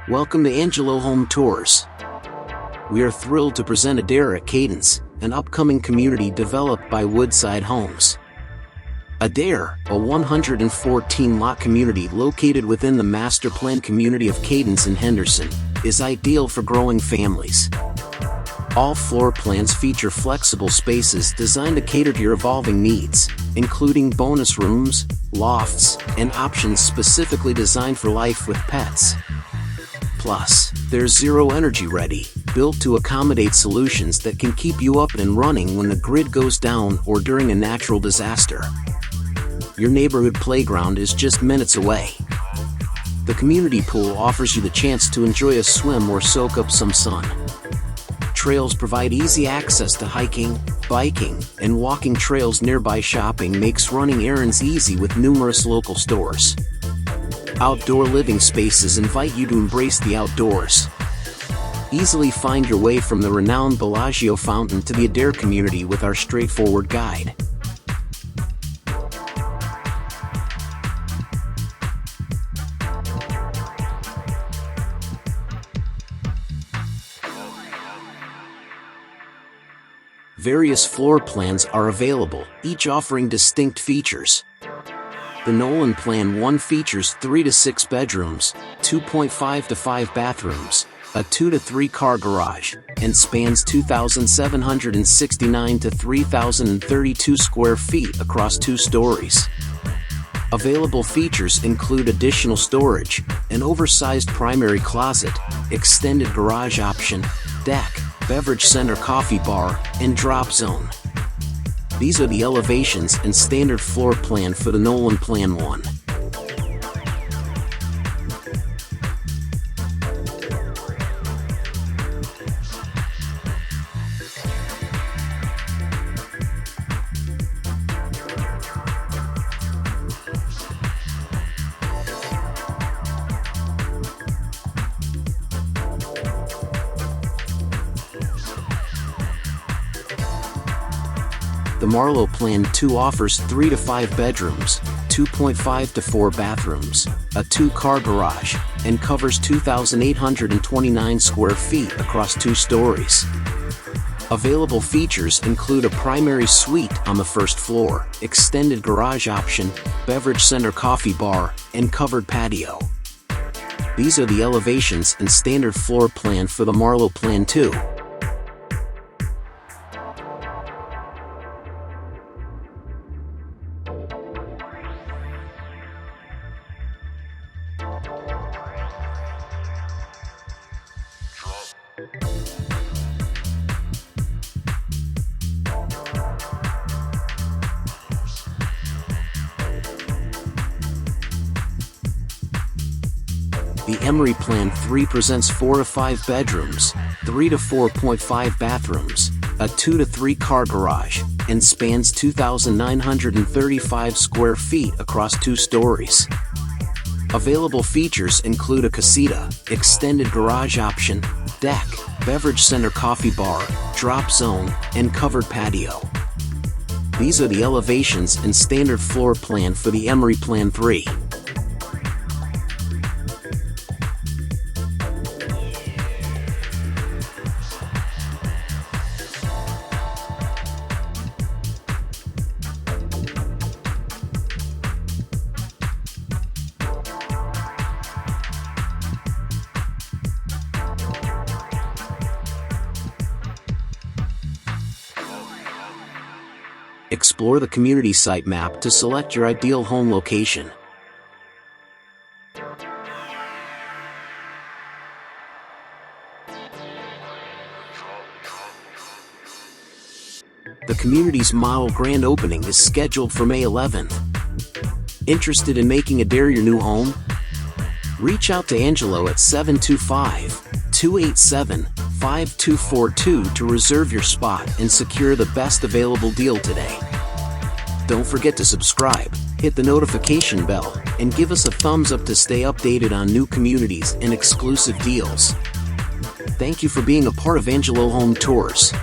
Welcome to Angelo Home Tours. We are thrilled to present Adair at Cadence, an upcoming community developed by Woodside Homes. Adair, a 114-lot community located within the master plan community of Cadence in Henderson, is ideal for growing families. All floor plans feature flexible spaces designed to cater to your evolving needs, including bonus rooms, lofts, and options specifically designed for life with pets. Plus, there's Zero Energy Ready, built to accommodate solutions that can keep you up and running when the grid goes down or during a natural disaster. Your neighborhood playground is just minutes away. The community pool offers you the chance to enjoy a swim or soak up some sun. Trails provide easy access to hiking, biking, and walking trails. Nearby shopping makes running errands easy with numerous local stores. Outdoor living spaces invite you to embrace the outdoors. Easily find your way from the renowned Bellagio fountain to the Adair community with our straightforward guide. Various floor plans are available, each offering distinct features. The Nolan Plan 1 features 3 to 6 bedrooms, 2.5 to 5 bathrooms, a 2 to 3 car garage, and spans 2,769 to 3,032 square feet across 2 stories. Available features include additional storage, an oversized primary closet, extended garage option, deck, beverage center, coffee bar, and drop zone. These are the elevations and standard floor plan for the Nolan Plan 1. The Marlo Plan 2 offers 3 to 5 bedrooms, 2.5 to 4 bathrooms, a 2-car garage, and covers 2,829 square feet across 2 stories. Available features include a primary suite on the first floor, extended garage option, beverage center, coffee bar, and covered patio. These are the elevations and standard floor plan for the Marlo Plan 2. The Emory Plan 3 presents 4 to 5 bedrooms, 3 to 4.5 bathrooms, a 2 to 3 car garage, and spans 2,935 square feet across 2 stories. Available features include a Casita, extended garage option, deck, beverage center, coffee bar, drop zone, and covered patio. These are the elevations and standard floor plan for the Emory Plan 3. Explore the community site map to select your ideal home location. The community's model grand opening is scheduled for May 11th. Interested in making Adair your new home? Reach out to Angelo at 725-287-5242 to reserve your spot and secure the best available deal today. Don't forget to subscribe, hit the notification bell, and give us a thumbs up to stay updated on new communities and exclusive deals. Thank you for being a part of Angelo Home Tours.